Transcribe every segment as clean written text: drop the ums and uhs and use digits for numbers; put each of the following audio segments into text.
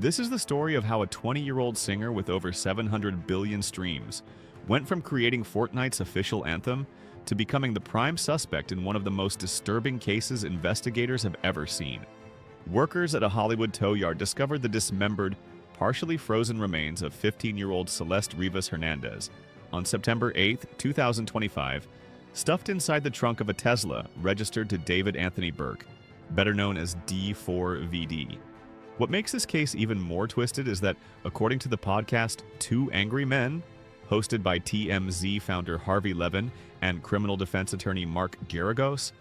This is the story of how a 20-year-old singer with over 700 billion streams went from creating Fortnite's official anthem to becoming the prime suspect in one of the most disturbing cases investigators have ever seen. Workers at a Hollywood tow yard discovered the dismembered, partially frozen remains of 15-year-old Celeste Rivas Hernandez on September 8, 2025, stuffed inside the trunk of a Tesla registered to David Anthony Burke, better known as D4vd. What makes this case even more twisted is that, according to the podcast Two Angry Men, hosted by TMZ founder Harvey Levin and criminal defense attorney Mark Garagos,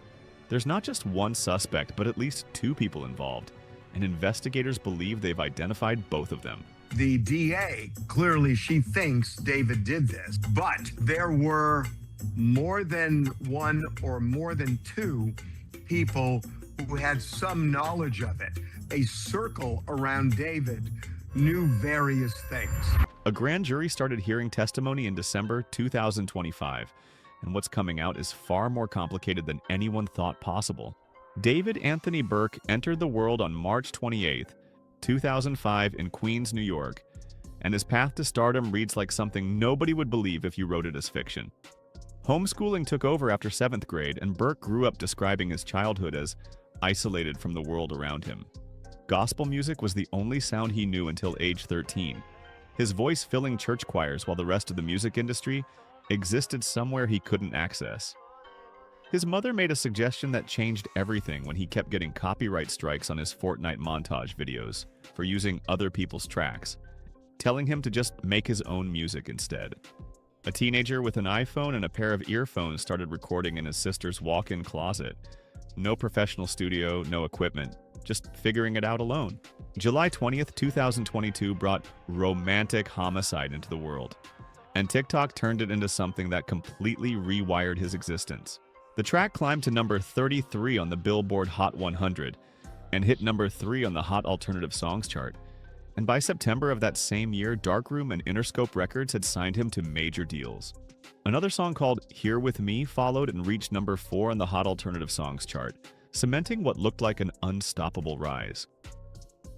there's not just one suspect, but at least two people involved, and investigators believe they've identified both of them. The DA, clearly she thinks David did this, but there were more than one or more than two people who had some knowledge of it. A circle around David knew various things. A grand jury started hearing testimony in December 2025, and what's coming out is far more complicated than anyone thought possible. David Anthony Burke entered the world on March 28, 2005 in Queens, New York, and his path to stardom reads like something nobody would believe if you wrote it as fiction. Homeschooling took over after 7th grade, and Burke grew up describing his childhood as isolated from the world around him. Gospel music was the only sound he knew until age 13. His voice filling church choirs while the rest of the music industry existed somewhere he couldn't access. His mother made a suggestion that changed everything when he kept getting copyright strikes on his Fortnite montage videos for using other people's tracks, telling him to just make his own music instead. A teenager with an iPhone and a pair of earphones started recording in his sister's walk-in closet. No professional studio, no equipment, just figuring it out alone. July 20th, 2022 brought romantic homicide into the world, and TikTok turned it into something that completely rewired his existence. The track climbed to number 33 on the Billboard Hot 100 and hit number 3 on the Hot Alternative Songs chart. And by September of that same year, Darkroom and Interscope Records had signed him to major deals. Another song called Here With Me followed and reached number 4 on the Hot Alternative Songs chart, cementing what looked like an unstoppable rise.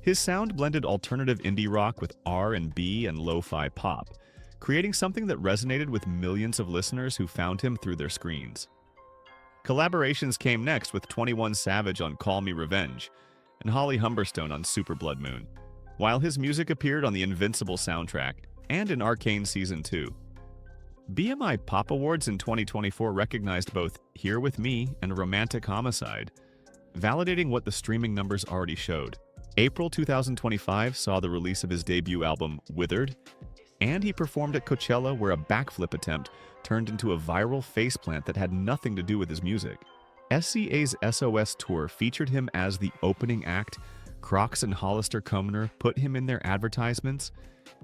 His sound blended alternative indie rock with R&B and lo-fi pop, creating something that resonated with millions of listeners who found him through their screens. Collaborations came next with 21 Savage on Call Me Revenge and Holly Humberstone on Super Blood Moon, while his music appeared on the Invincible soundtrack and in Arcane Season 2. BMI Pop Awards in 2024 recognized both Here With Me and Romantic Homicide, validating what the streaming numbers already showed. April 2025 saw the release of his debut album, Withered, and he performed at Coachella where a backflip attempt turned into a viral faceplant that had nothing to do with his music. SCA's SOS tour featured him as the opening act. Crocs and Hollister Combiner put him in their advertisements,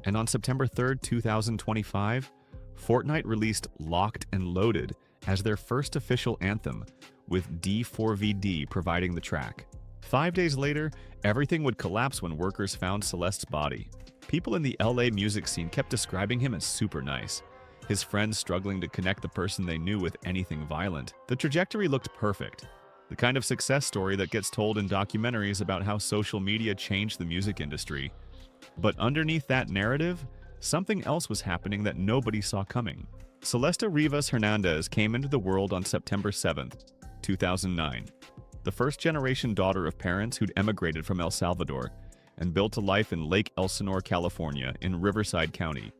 and on September 3, 2025, Fortnite released Locked and Loaded as their first official anthem, with D4vd providing the track. 5 days later, everything would collapse when workers found Celeste's body. People in the LA music scene kept describing him as super nice, his friends struggling to connect the person they knew with anything violent. The trajectory looked perfect, the kind of success story that gets told in documentaries about how social media changed the music industry. But underneath that narrative, something else was happening that nobody saw coming. Celeste Rivas Hernandez came into the world on September 7, 2009, the first-generation daughter of parents who'd emigrated from El Salvador and built a life in Lake Elsinore, California, in Riverside County.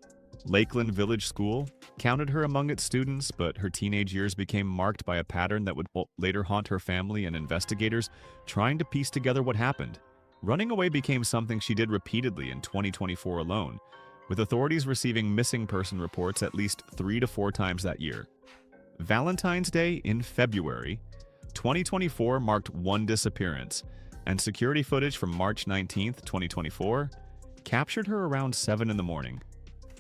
Lakeland Village School counted her among its students, but her teenage years became marked by a pattern that would later haunt her family and investigators trying to piece together what happened. Running away became something she did repeatedly in 2024 alone, with authorities receiving missing person reports at least 3 to 4 times that year. Valentine's Day in February 2024 marked one disappearance, and security footage from March 19, 2024, captured her around 7 in the morning,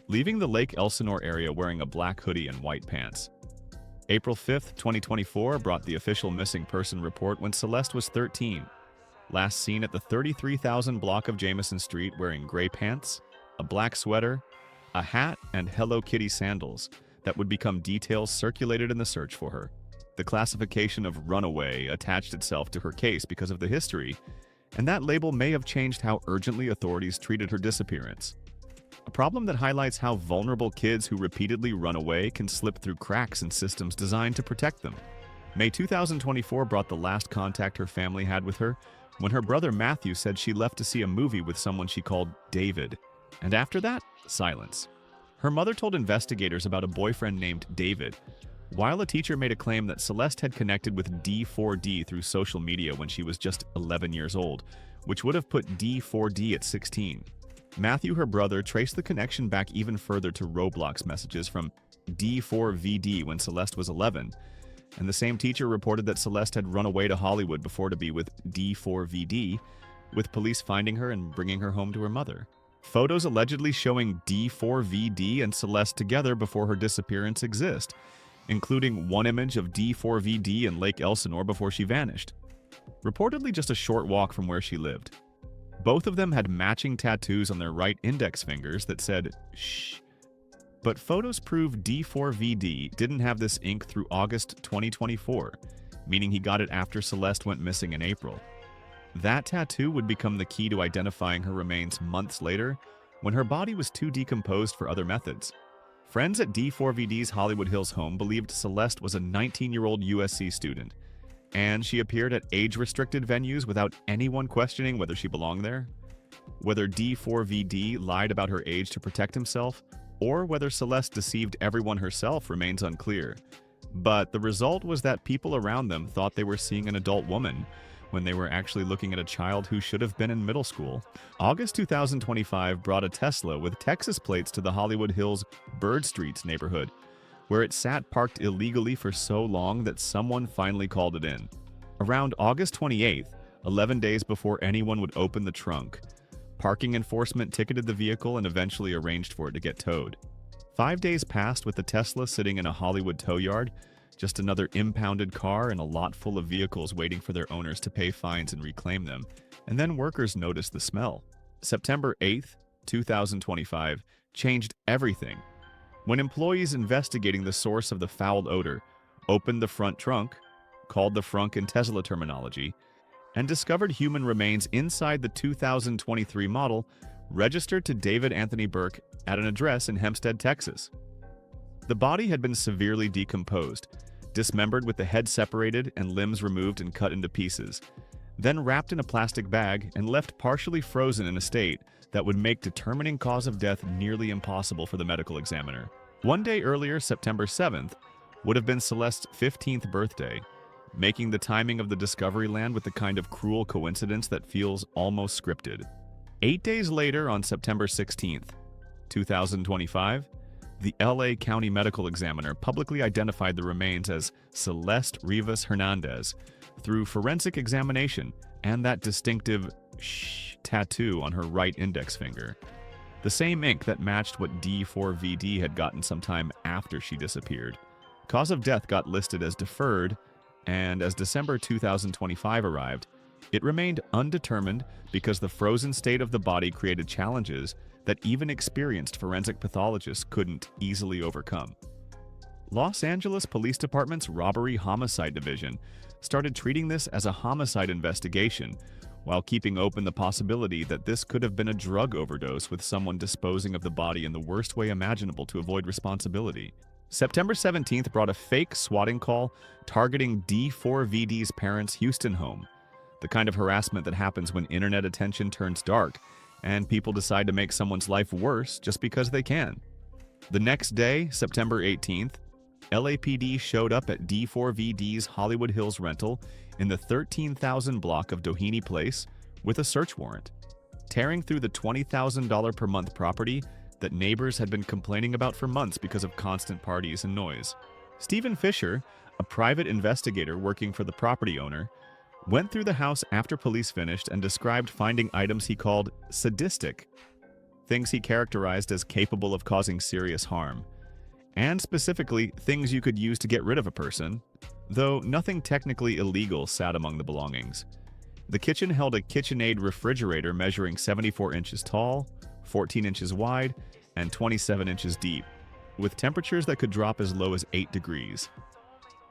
leaving the Lake Elsinore area wearing a black hoodie and white pants. April 5, 2024 brought the official missing person report when Celeste was 13, last seen at the 33,000 block of Jameson Street wearing gray pants, a black sweater, a hat, and Hello Kitty sandals that would become details circulated in the search for her. The classification of runaway attached itself to her case because of the history, and that label may have changed how urgently authorities treated her disappearance. A problem that highlights how vulnerable kids who repeatedly run away can slip through cracks in systems designed to protect them. May 2024 brought the last contact her family had with her when her brother Matthew said she left to see a movie with someone she called David. And after that, silence. Her mother told investigators about a boyfriend named David, while a teacher made a claim that Celeste had connected with D4d through social media when she was just 11 years old, which would have put D4d at 16. Matthew, her brother, traced the connection back even further to Roblox messages from D4vd when Celeste was 11, and the same teacher reported that Celeste had run away to Hollywood before to be with D4vd, with police finding her and bringing her home to her mother. Photos allegedly showing D4vd and Celeste together before her disappearance exist, including one image of D4vd in Lake Elsinore before she vanished, reportedly just a short walk from where she lived. Both of them had matching tattoos on their right index fingers that said, "Shh." But photos prove D4vd didn't have this ink through August 2024, meaning he got it after Celeste went missing in April. That tattoo would become the key to identifying her remains months later, when her body was too decomposed for other methods. Friends at D4vd's Hollywood Hills home believed Celeste was a 19-year-old USC student, and she appeared at age-restricted venues without anyone questioning whether she belonged there. Whether D4vd lied about her age to protect himself, or whether Celeste deceived everyone herself remains unclear. But the result was that people around them thought they were seeing an adult woman when they were actually looking at a child who should have been in middle school. August 2025 brought a Tesla with Texas plates to the Hollywood Hills Bird Streets neighborhood, where it sat parked illegally for so long that someone finally called it in. Around August 28th, 11 days before anyone would open the trunk, parking enforcement ticketed the vehicle and eventually arranged for it to get towed. 5 days passed with the Tesla sitting in a Hollywood tow yard, just another impounded car and a lot full of vehicles waiting for their owners to pay fines and reclaim them, and then workers noticed the smell. September 8th, 2025 changed everything. When employees investigating the source of the foul odor opened the front trunk, called the frunk in Tesla terminology, and discovered human remains inside the 2023 model registered to David Anthony Burke at an address in Hempstead, Texas. The body had been severely decomposed, dismembered with the head separated and limbs removed and cut into pieces, then wrapped in a plastic bag and left partially frozen in a state that would make determining cause of death nearly impossible for the medical examiner. One day earlier, September 7th, would have been Celeste's 15th birthday, making the timing of the discovery land with the kind of cruel coincidence that feels almost scripted. 8 days later, on September 16th, 2025, the LA County Medical Examiner publicly identified the remains as Celeste Rivas Hernandez through forensic examination and that distinctive "shh" tattoo on her right index finger. The same ink that matched what D4vd had gotten sometime after she disappeared. Cause of death got listed as deferred, and as December 2025 arrived, it remained undetermined because the frozen state of the body created challenges that even experienced forensic pathologists couldn't easily overcome. Los Angeles Police Department's Robbery Homicide Division started treating this as a homicide investigation, while keeping open the possibility that this could have been a drug overdose with someone disposing of the body in the worst way imaginable to avoid responsibility. September 17th brought a fake swatting call targeting D4vd's parents' Houston home, the kind of harassment that happens when internet attention turns dark and people decide to make someone's life worse just because they can. The next day, September 18th, LAPD showed up at D4vd's Hollywood Hills rental in the 13,000 block of Doheny Place with a search warrant, tearing through the $20,000 per month property that neighbors had been complaining about for months because of constant parties and noise. Stephen Fisher, a private investigator working for the property owner, went through the house after police finished and described finding items he called sadistic, things he characterized as capable of causing serious harm, and specifically things you could use to get rid of a person, though nothing technically illegal sat among the belongings. The kitchen held a KitchenAid refrigerator measuring 74 inches tall, 14 inches wide, and 27 inches deep, with temperatures that could drop as low as 8 degrees.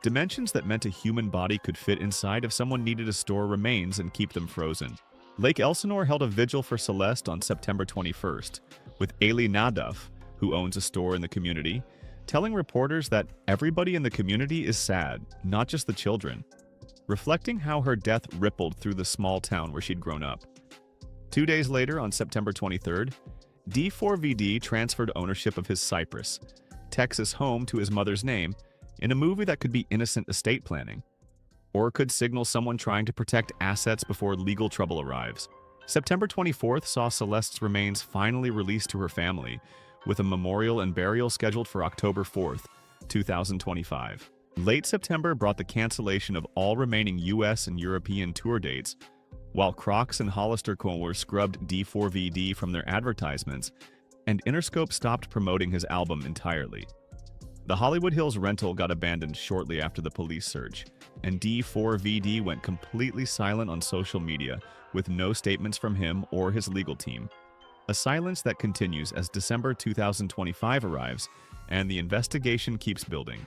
Dimensions that meant a human body could fit inside if someone needed to store remains and keep them frozen. Lake Elsinore held a vigil for Celeste on September 21st, with Ailey Naduff, who owns a store in the community, telling reporters that everybody in the community is sad, not just the children, reflecting how her death rippled through the small town where she'd grown up. 2 days later, on September 23rd, D4vd transferred ownership of his Cypress, Texas home to his mother's name in a movie that could be innocent estate planning, or could signal someone trying to protect assets before legal trouble arrives. September 24th saw Celeste's remains finally released to her family, with a memorial and burial scheduled for October 4th, 2025. Late September brought the cancellation of all remaining US and European tour dates, while Crocs and Hollister Kohler scrubbed D4vd from their advertisements, and Interscope stopped promoting his album entirely. The Hollywood Hills rental got abandoned shortly after the police search, and D4vd went completely silent on social media, with no statements from him or his legal team. A silence that continues as December 2025 arrives, and the investigation keeps building.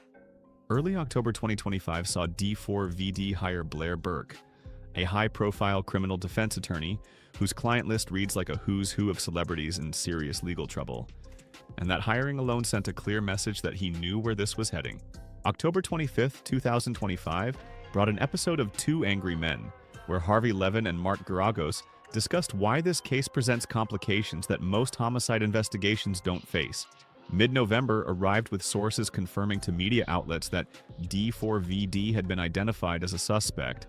Early October 2025 saw D4vd hire Blair Burke, a high-profile criminal defense attorney whose client list reads like a who's who of celebrities in serious legal trouble. And that hiring alone sent a clear message that he knew where this was heading. October 25th, 2025 brought an episode of Two Angry Men, where Harvey Levin and Mark Garagos discussed why this case presents complications that most homicide investigations don't face. Mid-November arrived with sources confirming to media outlets that D4vd had been identified as a suspect,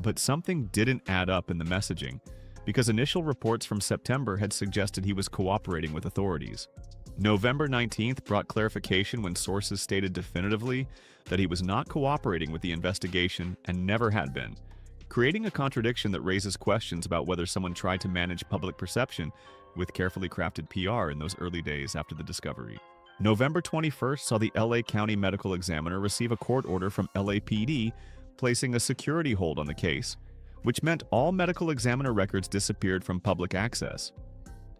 but something didn't add up in the messaging, because initial reports from September had suggested he was cooperating with authorities. November 19th brought clarification when sources stated definitively that he was not cooperating with the investigation and never had been, creating a contradiction that raises questions about whether someone tried to manage public perception with carefully crafted PR in those early days after the discovery. November 21st saw the LA County Medical Examiner receive a court order from LAPD placing a security hold on the case, which meant all medical examiner records disappeared from public access.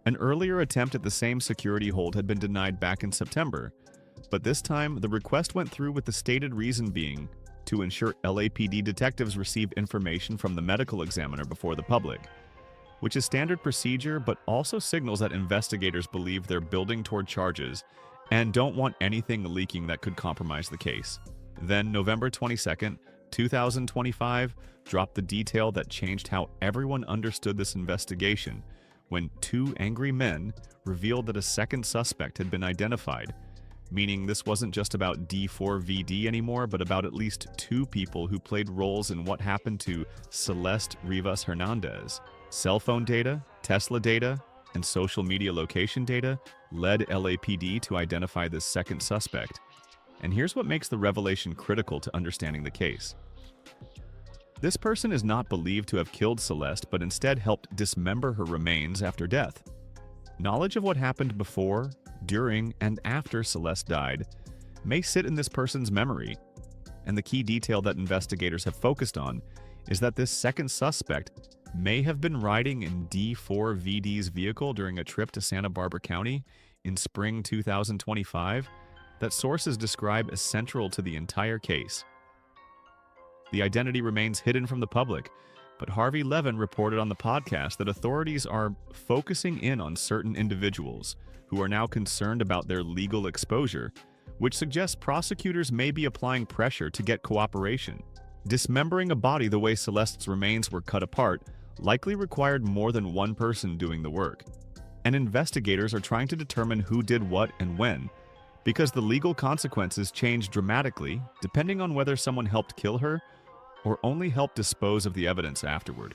An earlier attempt at the same security hold had been denied back in September, but this time the request went through with the stated reason being to ensure LAPD detectives receive information from the medical examiner before the public, which is standard procedure but also signals that investigators believe they're building toward charges and don't want anything leaking that could compromise the case. Then November 22nd, 2025 dropped the detail that changed how everyone understood this investigation when Two Angry Men revealed that a second suspect had been identified, meaning this wasn't just about D4vd anymore, but about at least two people who played roles in what happened to Celeste Rivas Hernandez. Cell phone data, Tesla data, and social media location data led LAPD to identify this second suspect. And here's what makes the revelation critical to understanding the case. This person is not believed to have killed Celeste, but instead helped dismember her remains after death. Knowledge of what happened before, during, and after Celeste died may sit in this person's memory, and the key detail that investigators have focused on is that this second suspect may have been riding in D4vd's vehicle during a trip to Santa Barbara County in spring 2025 that sources describe as central to the entire case. The identity remains hidden from the public, but Harvey Levin reported on the podcast that authorities are focusing in on certain individuals who are now concerned about their legal exposure, which suggests prosecutors may be applying pressure to get cooperation. Dismembering a body the way Celeste's remains were cut apart likely required more than one person doing the work, and investigators are trying to determine who did what and when, because the legal consequences change dramatically depending on whether someone helped kill her or only helped dispose of the evidence afterward.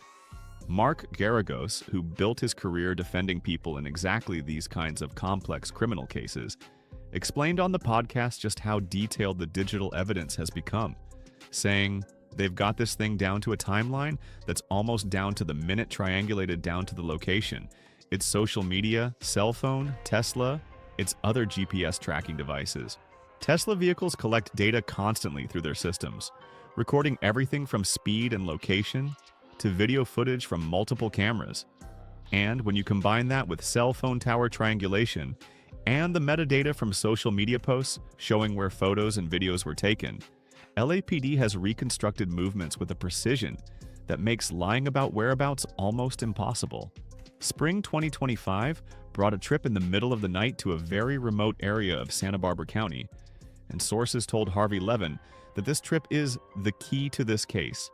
Mark Garagos, who built his career defending people in exactly these kinds of complex criminal cases, explained on the podcast just how detailed the digital evidence has become, saying, "They've got this thing down to a timeline that's almost down to the minute, triangulated down to the location. It's social media, cell phone, Tesla, it's other GPS tracking devices. Tesla vehicles collect data constantly through their systems, recording everything from speed and location to video footage from multiple cameras. And when you combine that with cell phone tower triangulation and the metadata from social media posts showing where photos and videos were taken, LAPD has reconstructed movements with a precision that makes lying about whereabouts almost impossible. Spring 2025 brought a trip in the middle of the night to a very remote area of Santa Barbara County, and sources told Harvey Levin that this trip is the key to this case.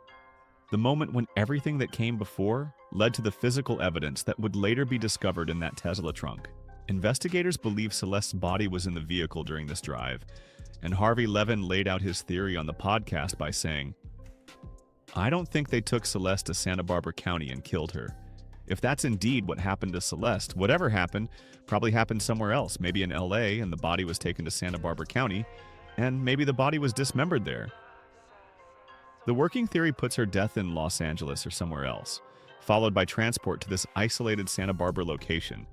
The moment when everything that came before led to the physical evidence that would later be discovered in that Tesla trunk. Investigators believe Celeste's body was in the vehicle during this drive, and Harvey Levin laid out his theory on the podcast by saying, "I don't think they took Celeste to Santa Barbara County and killed her. If that's indeed what happened to Celeste, whatever happened probably happened somewhere else, maybe in LA, and the body was taken to Santa Barbara County, and maybe the body was dismembered there." The working theory puts her death in Los Angeles or somewhere else, followed by transport to this isolated Santa Barbara location,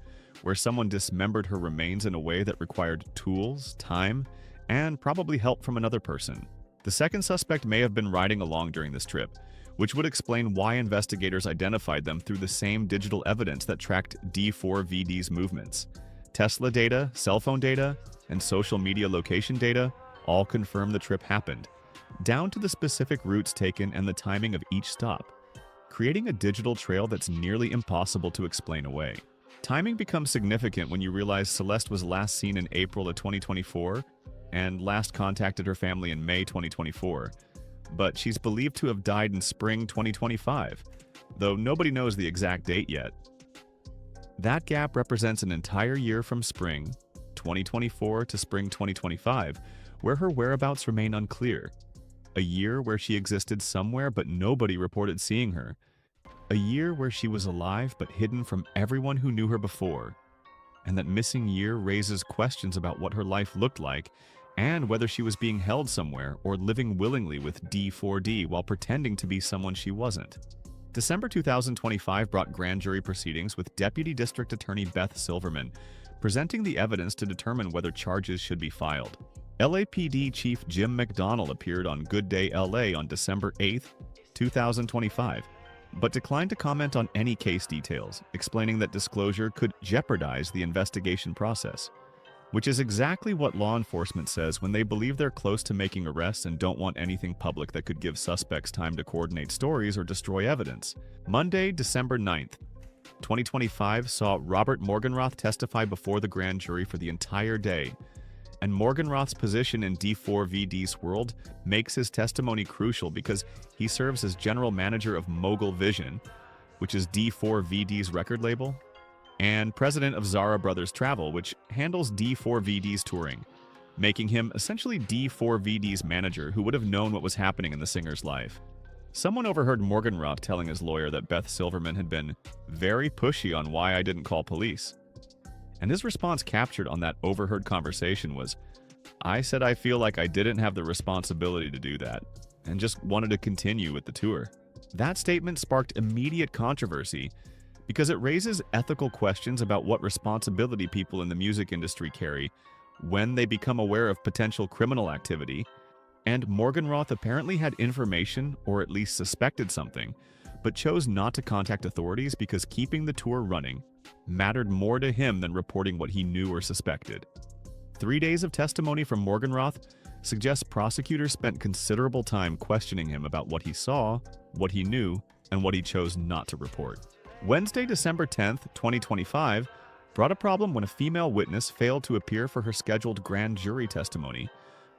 where someone dismembered her remains in a way that required tools, time, and probably help from another person. The second suspect may have been riding along during this trip, which would explain why investigators identified them through the same digital evidence that tracked D4vd's movements. Tesla data, cell phone data, and social media location data all confirm the trip happened, down to the specific routes taken and the timing of each stop, creating a digital trail that's nearly impossible to explain away. Timing becomes significant when you realize Celeste was last seen in April of 2024 and last contacted her family in May 2024, but she's believed to have died in spring 2025, though nobody knows the exact date yet. That gap represents an entire year from spring 2024 to spring 2025, where her whereabouts remain unclear. A year where she existed somewhere but nobody reported seeing her. A year where she was alive but hidden from everyone who knew her before. And that missing year raises questions about what her life looked like and whether she was being held somewhere or living willingly with D4d while pretending to be someone she wasn't. December 2025 brought grand jury proceedings with Deputy District Attorney Beth Silverman presenting the evidence to determine whether charges should be filed. LAPD Chief Jim McDonnell appeared on Good Day LA on December 8, 2025, but declined to comment on any case details, explaining that disclosure could jeopardize the investigation process, which is exactly what law enforcement says when they believe they're close to making arrests and don't want anything public that could give suspects time to coordinate stories or destroy evidence. Monday, December 9th, 2025 saw Robert Morgenroth testify before the grand jury for the entire day, and Morgenroth's position in D4vd's world makes his testimony crucial because he serves as general manager of Mogul Vision, which is D4vd's record label, and president of Zara Brothers Travel, which handles D4vd's touring, making him essentially D4vd's manager who would have known what was happening in the singer's life. Someone overheard Morgenroth telling his lawyer that Beth Silverman had been very pushy on why I didn't call police. And his response captured on that overheard conversation was, "I said I feel like I didn't have the responsibility to do that, and just wanted to continue with the tour." That statement sparked immediate controversy because it raises ethical questions about what responsibility people in the music industry carry when they become aware of potential criminal activity, and Morgenroth apparently had information, or at least suspected something, but chose not to contact authorities because keeping the tour running mattered more to him than reporting what he knew or suspected. 3 days of testimony from Morgenroth suggests prosecutors spent considerable time questioning him about what he saw, what he knew, and what he chose not to report. Wednesday, December 10th, 2025, brought a problem when a female witness failed to appear for her scheduled grand jury testimony,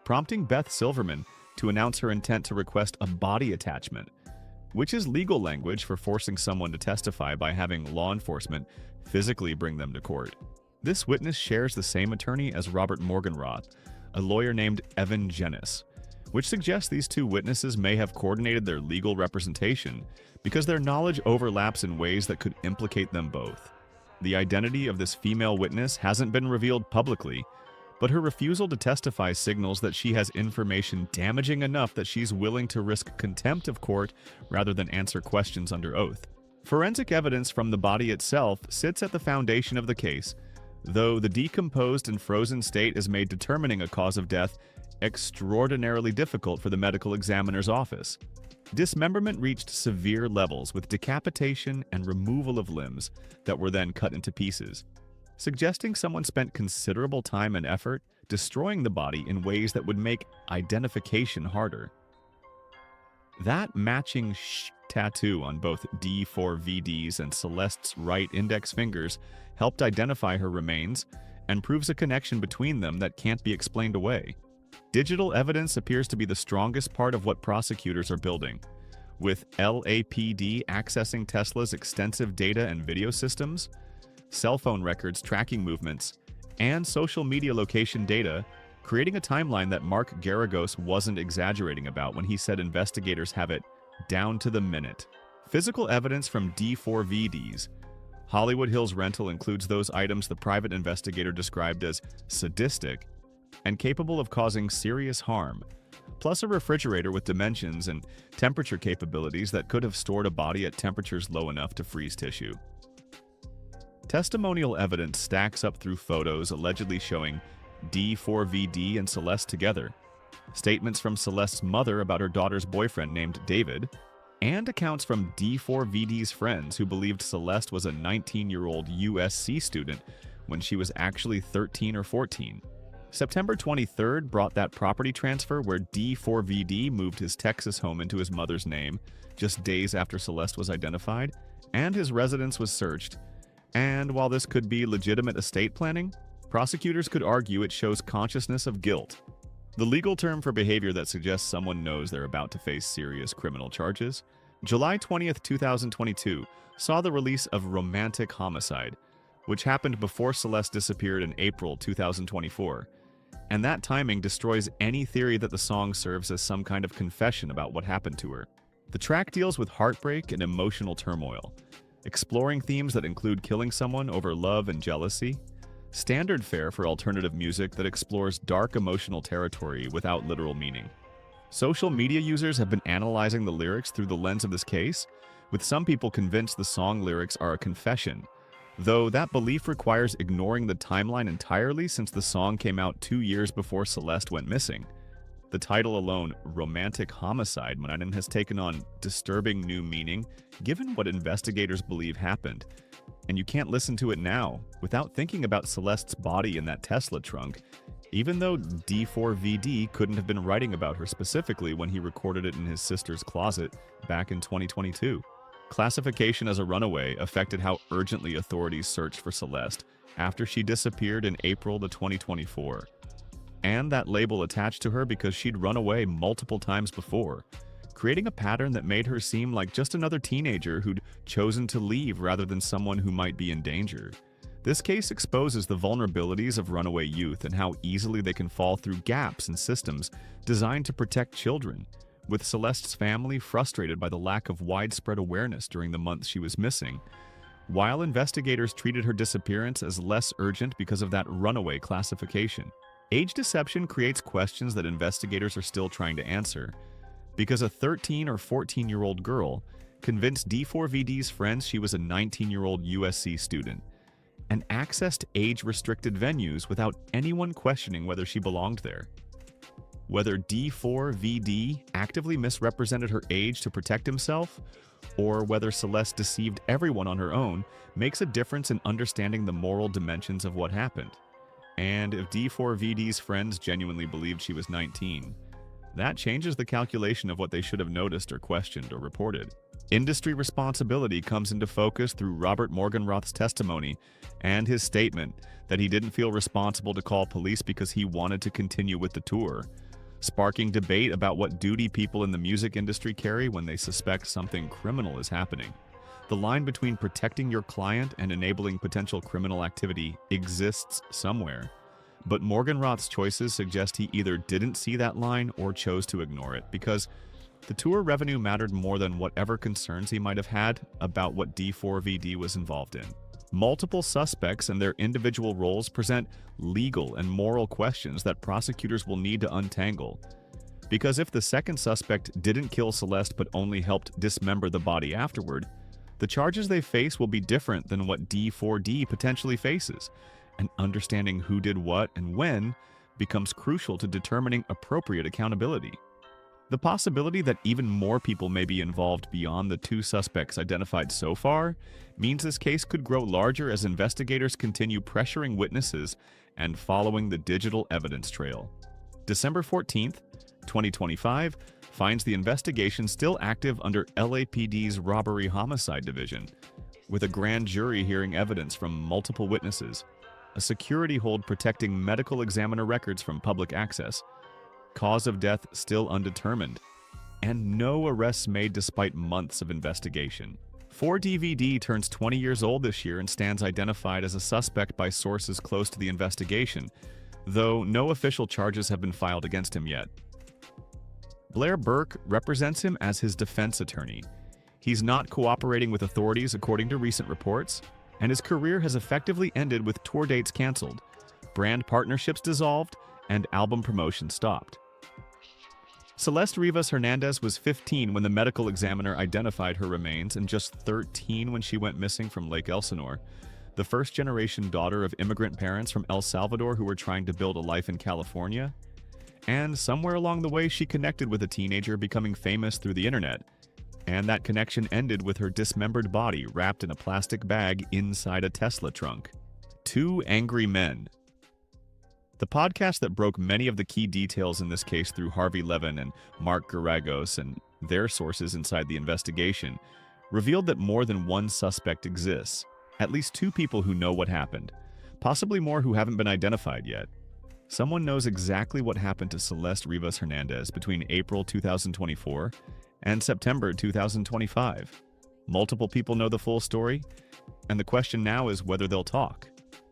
prompting Beth Silverman to announce her intent to request a body attachment, which is legal language for forcing someone to testify by having law enforcement physically bring them to court. This witness shares the same attorney as Robert Morgenroth, a lawyer named Evan Jennis, which suggests these two witnesses may have coordinated their legal representation because their knowledge overlaps in ways that could implicate them both. The identity of this female witness hasn't been revealed publicly, but her refusal to testify signals that she has information damaging enough that she's willing to risk contempt of court rather than answer questions under oath. Forensic evidence from the body itself sits at the foundation of the case, though the decomposed and frozen state has made determining a cause of death extraordinarily difficult for the medical examiner's office. Dismemberment reached severe levels with decapitation and removal of limbs that were then cut into pieces, suggesting someone spent considerable time and effort destroying the body in ways that would make identification harder. That matching tattoo on both D4vd's and Celeste's right index fingers helped identify her remains and proves a connection between them that can't be explained away. Digital evidence appears to be the strongest part of what prosecutors are building. With LAPD accessing Tesla's extensive data and video systems, cell phone records tracking movements, and social media location data, creating a timeline that Mark Garagos wasn't exaggerating about when he said investigators have it down to the minute. Physical evidence from D4vd's. Hollywood Hills Rental includes those items the private investigator described as sadistic and capable of causing serious harm, plus a refrigerator with dimensions and temperature capabilities that could have stored a body at temperatures low enough to freeze tissue. Testimonial evidence stacks up through photos allegedly showing D4vd and Celeste together, statements from Celeste's mother about her daughter's boyfriend named David, and accounts from D4vd's friends who believed Celeste was a 19-year-old USC student when she was actually 13 or 14. September 23rd brought that property transfer where D4vd moved his Texas home into his mother's name just days after Celeste was identified, and his residence was searched. And while this could be legitimate estate planning, prosecutors could argue it shows consciousness of guilt, the legal term for behavior that suggests someone knows they're about to face serious criminal charges. July 20th, 2022 saw the release of Romantic Homicide, which happened before Celeste disappeared in April 2024. And that timing destroys any theory that the song serves as some kind of confession about what happened to her. The track deals with heartbreak and emotional turmoil, exploring themes that include killing someone over love and jealousy, standard fare for alternative music that explores dark emotional territory without literal meaning. Social media users have been analyzing the lyrics through the lens of this case, with some people convinced the song lyrics are a confession, though that belief requires ignoring the timeline entirely since the song came out 2 years before Celeste went missing. The title alone, Romantic Homicide, has taken on disturbing new meaning given what investigators believe happened. And you can't listen to it now without thinking about Celeste's body in that Tesla trunk, even though D4vd couldn't have been writing about her specifically when he recorded it in his sister's closet back in 2022. Classification as a runaway affected how urgently authorities searched for Celeste after she disappeared in April 2024. And that label attached to her because she'd run away multiple times before, creating a pattern that made her seem like just another teenager who'd chosen to leave rather than someone who might be in danger. This case exposes the vulnerabilities of runaway youth and how easily they can fall through gaps in systems designed to protect children, with Celeste's family frustrated by the lack of widespread awareness during the months she was missing, while investigators treated her disappearance as less urgent because of that runaway classification. Age deception creates questions that investigators are still trying to answer, because a 13 or 14-year-old girl convinced D4vd's friends she was a 19-year-old USC student and accessed age-restricted venues without anyone questioning whether she belonged there. Whether D4vd actively misrepresented her age to protect himself, or whether Celeste deceived everyone on her own, makes a difference in understanding the moral dimensions of what happened. And if D4vd's friends genuinely believed she was 19, that changes the calculation of what they should have noticed or questioned or reported. Industry responsibility comes into focus through Robert Morgenroth's testimony and his statement that he didn't feel responsible to call police because he wanted to continue with the tour, sparking debate about what duty people in the music industry carry when they suspect something criminal is happening. The line between protecting your client and enabling potential criminal activity exists somewhere, but Morgenroth's choices suggest he either didn't see that line or chose to ignore it, because the tour revenue mattered more than whatever concerns he might have had about what D4vd was involved in. Multiple suspects and their individual roles present legal and moral questions that prosecutors will need to untangle. Because if the second suspect didn't kill Celeste but only helped dismember the body afterward, the charges they face will be different than what D4d potentially faces, and understanding who did what and when becomes crucial to determining appropriate accountability. The possibility that even more people may be involved beyond the two suspects identified so far means this case could grow larger as investigators continue pressuring witnesses and following the digital evidence trail. December 14th, 2025, finds the investigation still active under LAPD's Robbery Homicide Division, with a grand jury hearing evidence from multiple witnesses, a security hold protecting medical examiner records from public access, cause of death still undetermined, and no arrests made despite months of investigation. 4DVD turns 20 years old this year and stands identified as a suspect by sources close to the investigation, though no official charges have been filed against him yet. Blair Burke represents him as his defense attorney. He's not cooperating with authorities according to recent reports, and his career has effectively ended with tour dates canceled, brand partnerships dissolved, and album promotion stopped. Celeste Rivas Hernandez was 15 when the medical examiner identified her remains and just 13 when she went missing from Lake Elsinore, the first-generation daughter of immigrant parents from El Salvador who were trying to build a life in California. And somewhere along the way, she connected with a teenager becoming famous through the internet, and that connection ended with her dismembered body wrapped in a plastic bag inside a Tesla trunk. Two Angry Men. The podcast that broke many of the key details in this case through Harvey Levin and Mark Garagos and their sources inside the investigation revealed that more than one suspect exists, at least two people who know what happened, possibly more who haven't been identified yet. Someone knows exactly what happened to Celeste Rivas Hernandez between April 2024 and September 2025. Multiple people know the full story, and the question now is whether they'll talk,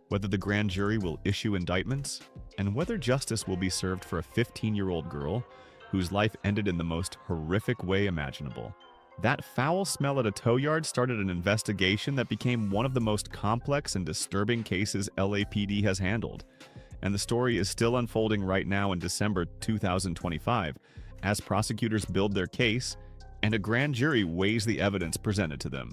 whether the grand jury will issue indictments, and whether justice will be served for a 15-year-old girl whose life ended in the most horrific way imaginable. That foul smell at a tow yard started an investigation that became one of the most complex and disturbing cases LAPD has handled, and the story is still unfolding right now in December 2025 as prosecutors build their case and a grand jury weighs the evidence presented to them.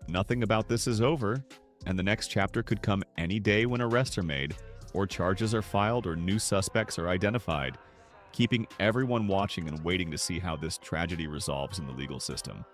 Nothing about this is over, and the next chapter could come any day when arrests are made, or charges are filed, or new suspects are identified, keeping everyone watching and waiting to see how this tragedy resolves in the legal system.